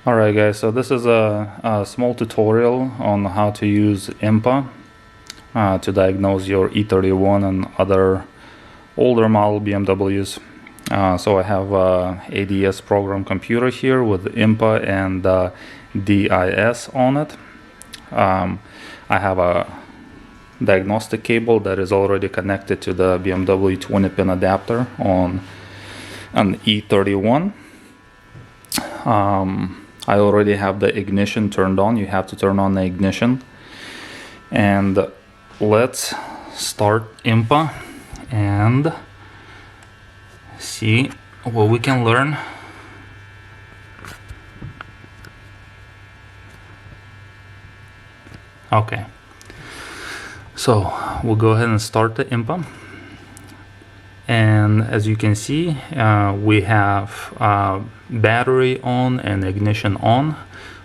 Alright guys, so this is a small tutorial on how to use Inpa to diagnose your E31 and other older model BMWs. So I have a ADS program computer here with Inpa and DIS on it. I have a diagnostic cable that is already connected to the BMW 20-pin adapter on an E31. I already have the ignition turned on. You have to turn on the ignition. And let's start Inpa and see what we can learn. Okay, so we'll go ahead and start the Inpa. And as you can see, we have battery on and ignition on,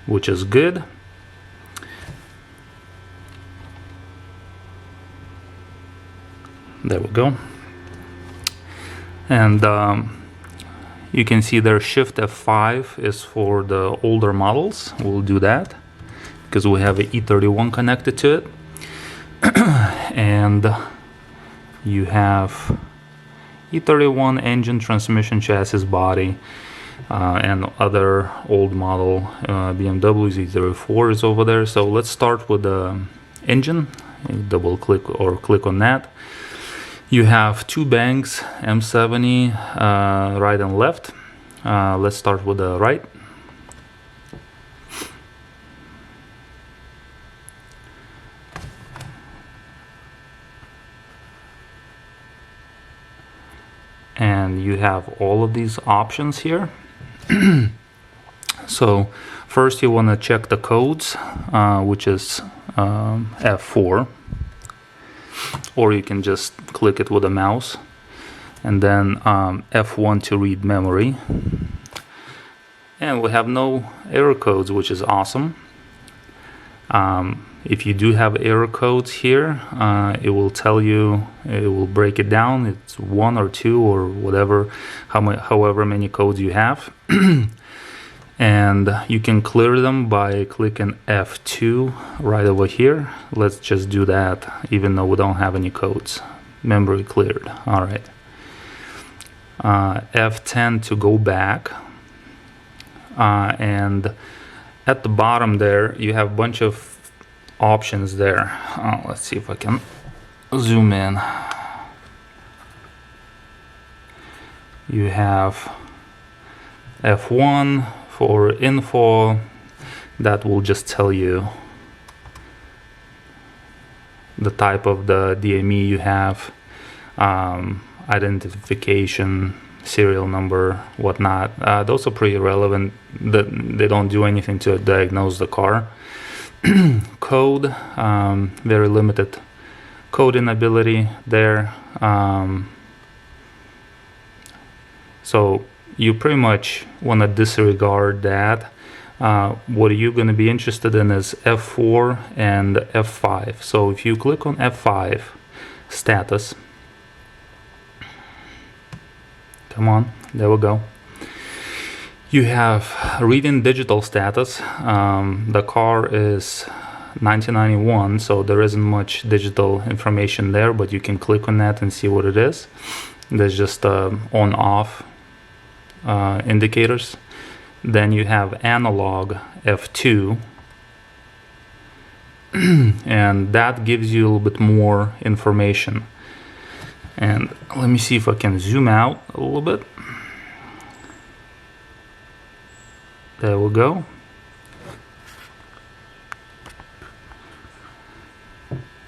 which is good. There we go. And you can see there Shift F5 is for the older models. We'll do that because we have an E31 connected to it. And you have E31 engine, transmission, chassis, body, and other old model BMWs. E34 is over there. So let's start with the engine. Double click or click on that. You have two banks, M70, right and left. Let's start with the right. And you have all of these options here. So first you want to check the codes, which is F4, or you can just click it with a mouse, and then F1 to read memory. And we have no error codes, which is awesome. If you do have error codes here, it will tell you, it will break it down. It's 1 or 2 or whatever, however many codes you have. And you can clear them by clicking F2 right over here. Let's just do that, even though we don't have any codes. Memory cleared. All right. F10 to go back. And at the bottom there, you have a bunch of options there. Let's see if I can zoom in. You have F1 for info. That will just tell you the type of the DME you have, identification, serial number, whatnot. Those are pretty relevant. They don't do anything to diagnose the car. Code, very limited coding ability there. So you pretty much want to disregard that. What you're going to be interested in is F4 and F5. So if you click on F5 status, come on, there we go. You have reading digital status. The car is 1991, so there isn't much digital information there, but you can click on that and see what it is. There's just on-off indicators. Then you have analog F2, and that gives you a little bit more information. And let me see if I can zoom out a little bit. There we go.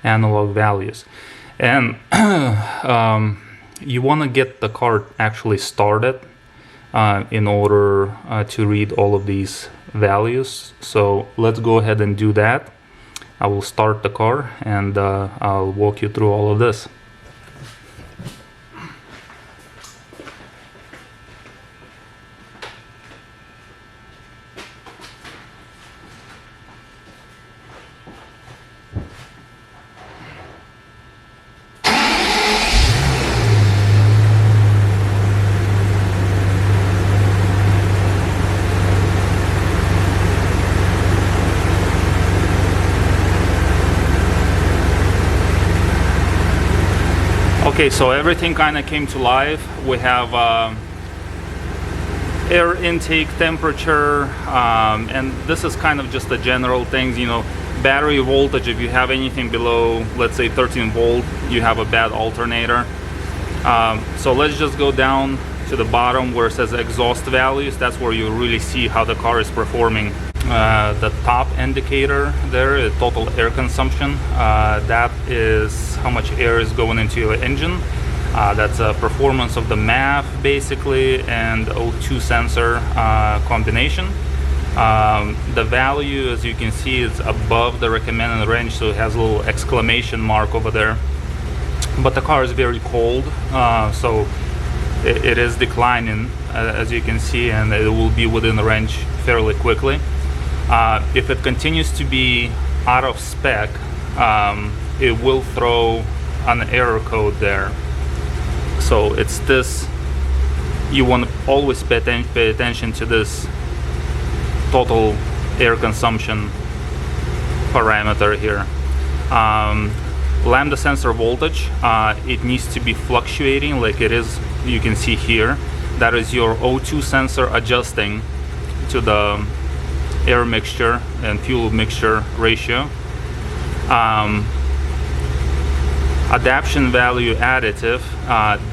Analog values. And you want to get the car actually started in order to read all of these values. So let's go ahead and do that. I will start the car and I'll walk you through all of this. Okay, so everything kind of came to life. We have air intake temperature, and this is kind of just the general things, you know, battery voltage. If you have anything below, let's say 13 volt, you have a bad alternator. So let's just go down to the bottom where it says exhaust values. That's where you really see how the car is performing. The top indicator there, total air consumption, that is how much air is going into your engine. That's a performance of the MAF basically and O2 sensor combination. The value, as you can see, is above the recommended range, so it has a little exclamation mark over there. But the car is very cold, so it is declining, as you can see, and it will be within the range fairly quickly. If it continues to be out of spec, it will throw an error code there. So it's this, you want to always pay attention to this total air consumption parameter here. Lambda sensor voltage, it needs to be fluctuating like it is, you can see here. That is your O2 sensor adjusting to the air mixture and fuel mixture ratio. Adaptation value additive,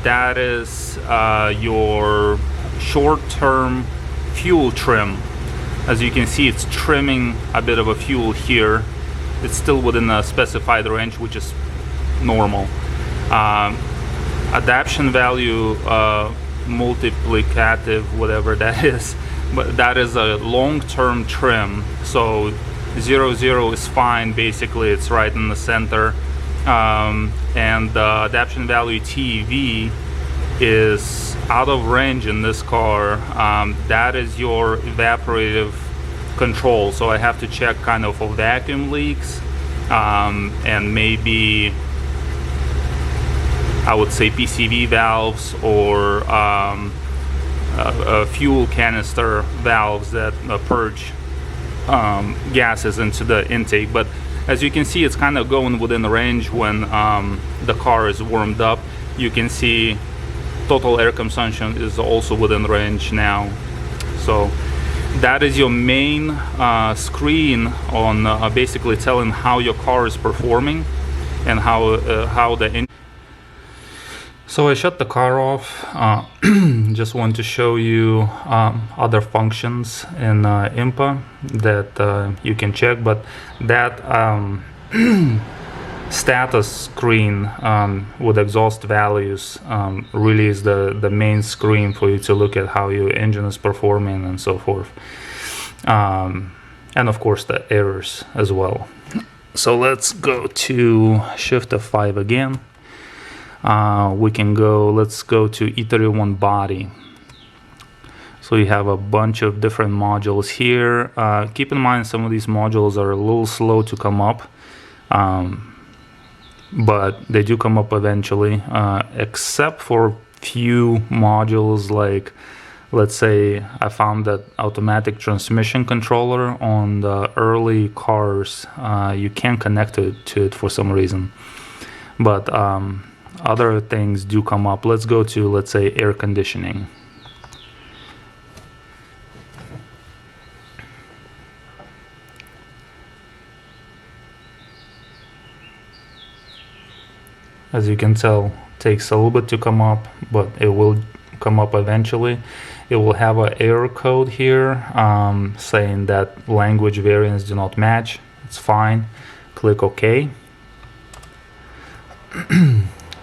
that is your short-term fuel trim. As you can see, it's trimming a bit of a fuel here. It's still within a specified range, which is normal. Adaptation value multiplicative, whatever that is, but that is a long-term trim. So 0, is fine, basically it's right in the center. And the adaptation value TV is out of range in this car. That is your evaporative control, so I have to check kind of for vacuum leaks, and maybe I would say PCV valves or fuel canister valves that purge gases into the intake. But as you can see, it's kind of going within the range when the car is warmed up. You can see total air consumption is also within range now. So that is your main screen on basically telling how your car is performing and how the So I shut the car off. Just want to show you other functions in Inpa that you can check, but that status screen with exhaust values really is the main screen for you to look at how your engine is performing and so forth. And of course the errors as well. So let's go to Shift F5 again. Let's go to E31 body. So you have a bunch of different modules here. Keep in mind some of these modules are a little slow to come up, but they do come up eventually, except for few modules like, let's say I found that automatic transmission controller on the early cars. You can't connect to it for some reason, but other things do come up. Let's go to, let's say, air conditioning. As you can tell, it takes a little bit to come up, but it will come up eventually. It will have an error code here saying that language variants do not match. It's fine. Click OK.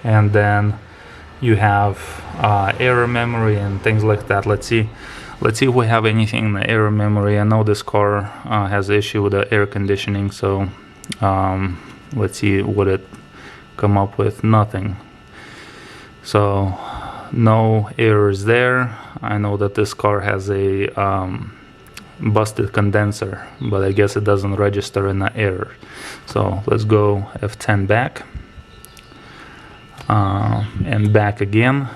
And then you have error memory and things like that. Let's see if we have anything in the error memory. I know this car has an issue with the air conditioning, so let's see what it come up with. Nothing. So no errors there. I know that this car has a busted condenser, but I guess it doesn't register in the error. So let's go F10 back. And back again,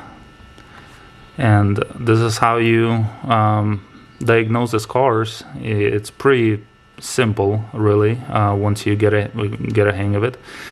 and this is how you diagnose these cars. It's pretty simple, really, once you get a hang of it.